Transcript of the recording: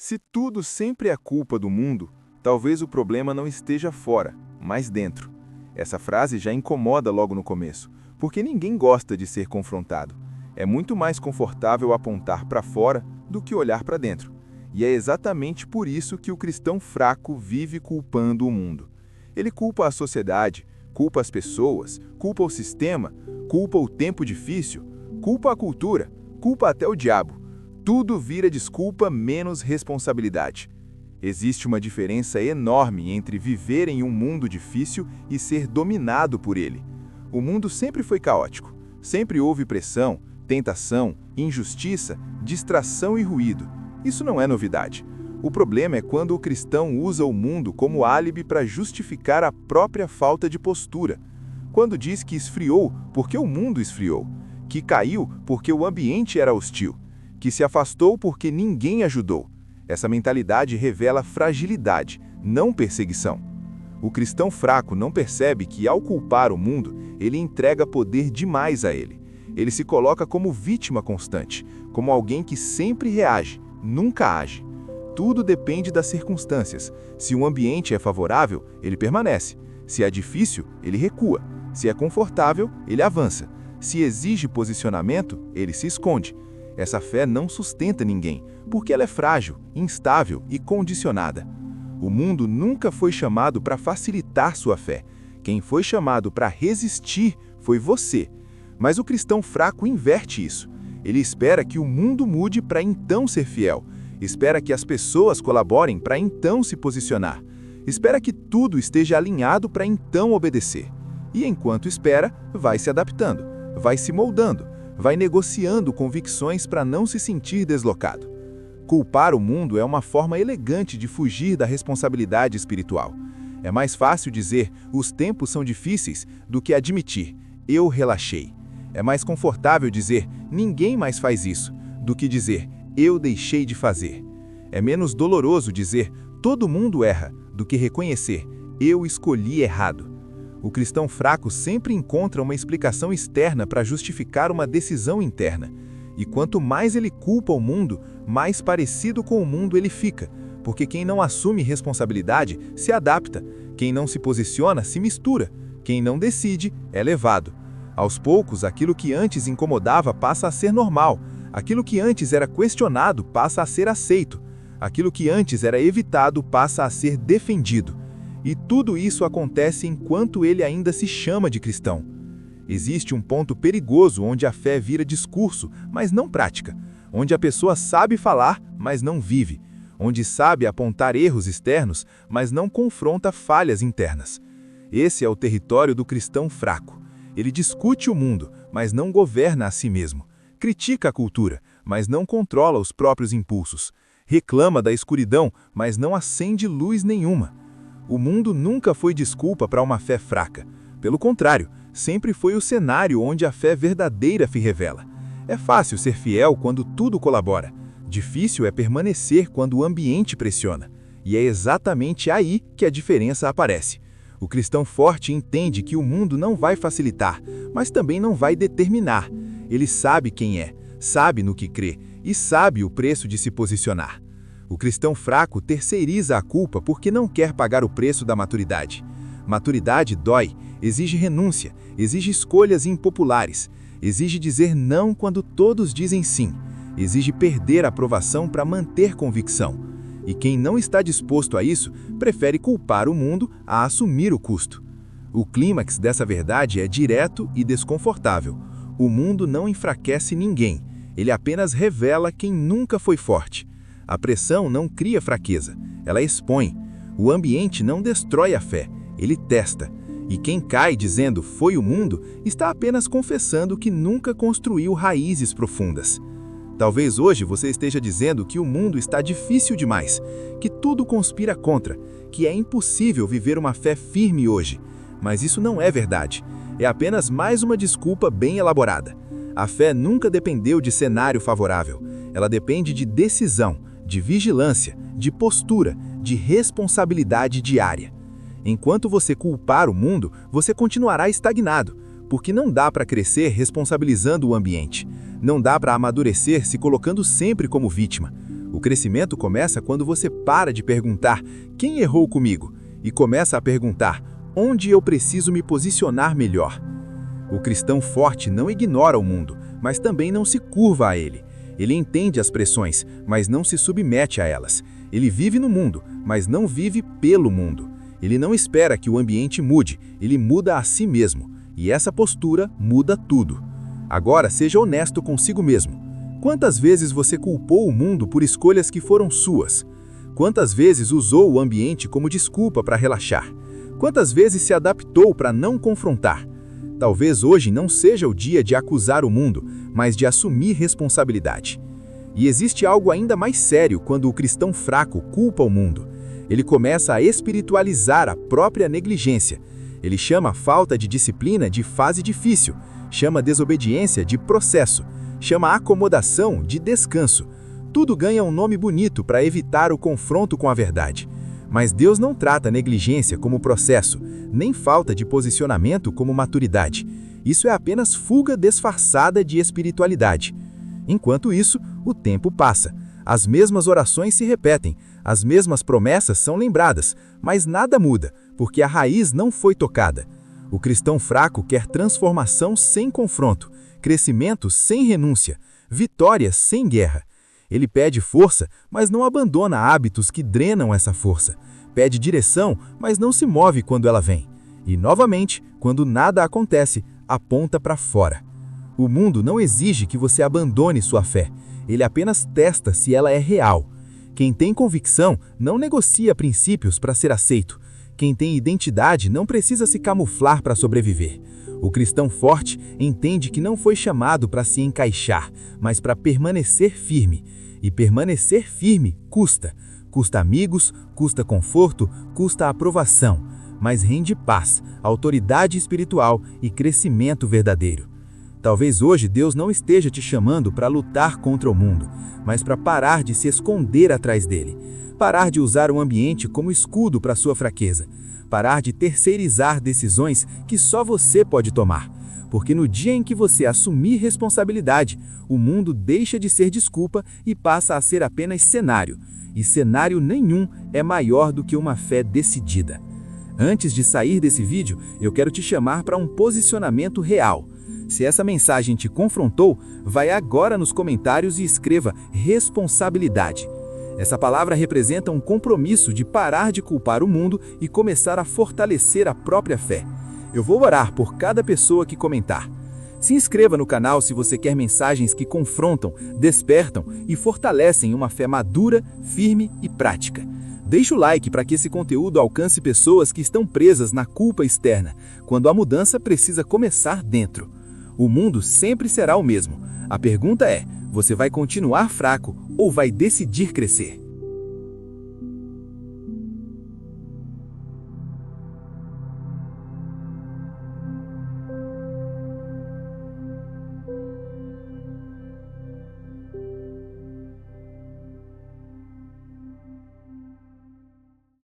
Se tudo sempre é culpa do mundo, talvez o problema não esteja fora, mas dentro. Essa frase já incomoda logo no começo, porque ninguém gosta de ser confrontado. É muito mais confortável apontar para fora do que olhar para dentro. E é exatamente por isso que o cristão fraco vive culpando o mundo. Ele culpa a sociedade, culpa as pessoas, culpa o sistema, culpa o tempo difícil, culpa a cultura, culpa até o diabo. Tudo vira desculpa menos responsabilidade. Existe uma diferença enorme entre viver em um mundo difícil e ser dominado por ele. O mundo sempre foi caótico. Sempre houve pressão, tentação, injustiça, distração e ruído. Isso não é novidade. O problema é quando o cristão usa o mundo como álibi para justificar a própria falta de postura. Quando diz que esfriou porque o mundo esfriou, que caiu porque o ambiente era hostil, que se afastou porque ninguém ajudou. Essa mentalidade revela fragilidade, não perseguição. O cristão fraco não percebe que, ao culpar o mundo, ele entrega poder demais a ele. Ele se coloca como vítima constante, como alguém que sempre reage, nunca age. Tudo depende das circunstâncias. Se o ambiente é favorável, ele permanece. Se é difícil, ele recua. Se é confortável, ele avança. Se exige posicionamento, ele se esconde. Essa fé não sustenta ninguém, porque ela é frágil, instável e condicionada. O mundo nunca foi chamado para facilitar sua fé. Quem foi chamado para resistir foi você. Mas o cristão fraco inverte isso. Ele espera que o mundo mude para então ser fiel. Espera que as pessoas colaborem para então se posicionar. Espera que tudo esteja alinhado para então obedecer. E enquanto espera, vai se adaptando, vai se moldando, vai negociando convicções para não se sentir deslocado. Culpar o mundo é uma forma elegante de fugir da responsabilidade espiritual. É mais fácil dizer, os tempos são difíceis, do que admitir, eu relaxei. É mais confortável dizer, ninguém mais faz isso, do que dizer, eu deixei de fazer. É menos doloroso dizer, todo mundo erra, do que reconhecer, eu escolhi errado. O cristão fraco sempre encontra uma explicação externa para justificar uma decisão interna. E quanto mais ele culpa o mundo, mais parecido com o mundo ele fica, porque quem não assume responsabilidade se adapta, quem não se posiciona se mistura, quem não decide é levado. Aos poucos, aquilo que antes incomodava passa a ser normal, aquilo que antes era questionado passa a ser aceito, aquilo que antes era evitado passa a ser defendido. E tudo isso acontece enquanto ele ainda se chama de cristão. Existe um ponto perigoso onde a fé vira discurso, mas não prática, onde a pessoa sabe falar, mas não vive, onde sabe apontar erros externos, mas não confronta falhas internas. Esse é o território do cristão fraco. Ele discute o mundo, mas não governa a si mesmo. Critica a cultura, mas não controla os próprios impulsos. Reclama da escuridão, mas não acende luz nenhuma. O mundo nunca foi desculpa para uma fé fraca. Pelo contrário, sempre foi o cenário onde a fé verdadeira se revela. É fácil ser fiel quando tudo colabora. Difícil é permanecer quando o ambiente pressiona. E é exatamente aí que a diferença aparece. O cristão forte entende que o mundo não vai facilitar, mas também não vai determinar. Ele sabe quem é, sabe no que crê e sabe o preço de se posicionar. O cristão fraco terceiriza a culpa porque não quer pagar o preço da maturidade. Maturidade dói, exige renúncia, exige escolhas impopulares, exige dizer não quando todos dizem sim, exige perder a aprovação para manter convicção. E quem não está disposto a isso, prefere culpar o mundo a assumir o custo. O clímax dessa verdade é direto e desconfortável. O mundo não enfraquece ninguém, ele apenas revela quem nunca foi forte. A pressão não cria fraqueza, ela expõe. O ambiente não destrói a fé, ele testa. E quem cai dizendo foi o mundo, está apenas confessando que nunca construiu raízes profundas. Talvez hoje você esteja dizendo que o mundo está difícil demais, que tudo conspira contra, que é impossível viver uma fé firme hoje. Mas isso não é verdade. É apenas mais uma desculpa bem elaborada. A fé nunca dependeu de cenário favorável. Ela depende de decisão, de vigilância, de postura, de responsabilidade diária. Enquanto você culpar o mundo, você continuará estagnado, porque não dá para crescer responsabilizando o ambiente. Não dá para amadurecer se colocando sempre como vítima. O crescimento começa quando você para de perguntar quem errou comigo e começa a perguntar onde eu preciso me posicionar melhor. O cristão forte não ignora o mundo, mas também não se curva a ele. Ele entende as pressões, mas não se submete a elas. Ele vive no mundo, mas não vive pelo mundo. Ele não espera que o ambiente mude, ele muda a si mesmo. E essa postura muda tudo. Agora, seja honesto consigo mesmo. Quantas vezes você culpou o mundo por escolhas que foram suas? Quantas vezes usou o ambiente como desculpa para relaxar? Quantas vezes se adaptou para não confrontar? Talvez hoje não seja o dia de acusar o mundo, mas de assumir responsabilidade. E existe algo ainda mais sério quando o cristão fraco culpa o mundo. Ele começa a espiritualizar a própria negligência. Ele chama a falta de disciplina de fase difícil, chama a desobediência de processo, chama a acomodação de descanso. Tudo ganha um nome bonito para evitar o confronto com a verdade. Mas Deus não trata a negligência como processo, nem falta de posicionamento como maturidade. Isso é apenas fuga disfarçada de espiritualidade. Enquanto isso, o tempo passa. As mesmas orações se repetem, as mesmas promessas são lembradas, mas nada muda, porque a raiz não foi tocada. O cristão fraco quer transformação sem confronto, crescimento sem renúncia, vitória sem guerra. Ele pede força, mas não abandona hábitos que drenam essa força. Pede direção, mas não se move quando ela vem. E, novamente, quando nada acontece, aponta para fora. O mundo não exige que você abandone sua fé. Ele apenas testa se ela é real. Quem tem convicção não negocia princípios para ser aceito. Quem tem identidade não precisa se camuflar para sobreviver. O cristão forte entende que não foi chamado para se encaixar, mas para permanecer firme. E permanecer firme custa. Custa amigos, custa conforto, custa aprovação, mas rende paz, autoridade espiritual e crescimento verdadeiro. Talvez hoje Deus não esteja te chamando para lutar contra o mundo, mas para parar de se esconder atrás dele, parar de usar o ambiente como escudo para sua fraqueza, parar de terceirizar decisões que só você pode tomar, porque no dia em que você assumir responsabilidade, o mundo deixa de ser desculpa e passa a ser apenas cenário, e cenário nenhum é maior do que uma fé decidida. Antes de sair desse vídeo, eu quero te chamar para um posicionamento real. Se essa mensagem te confrontou, vai agora nos comentários e escreva responsabilidade. Essa palavra representa um compromisso de parar de culpar o mundo e começar a fortalecer a própria fé. Eu vou orar por cada pessoa que comentar. Se inscreva no canal se você quer mensagens que confrontam, despertam e fortalecem uma fé madura, firme e prática. Deixe o like para que esse conteúdo alcance pessoas que estão presas na culpa externa, quando a mudança precisa começar dentro. O mundo sempre será o mesmo. A pergunta é: você vai continuar fraco ou vai decidir crescer?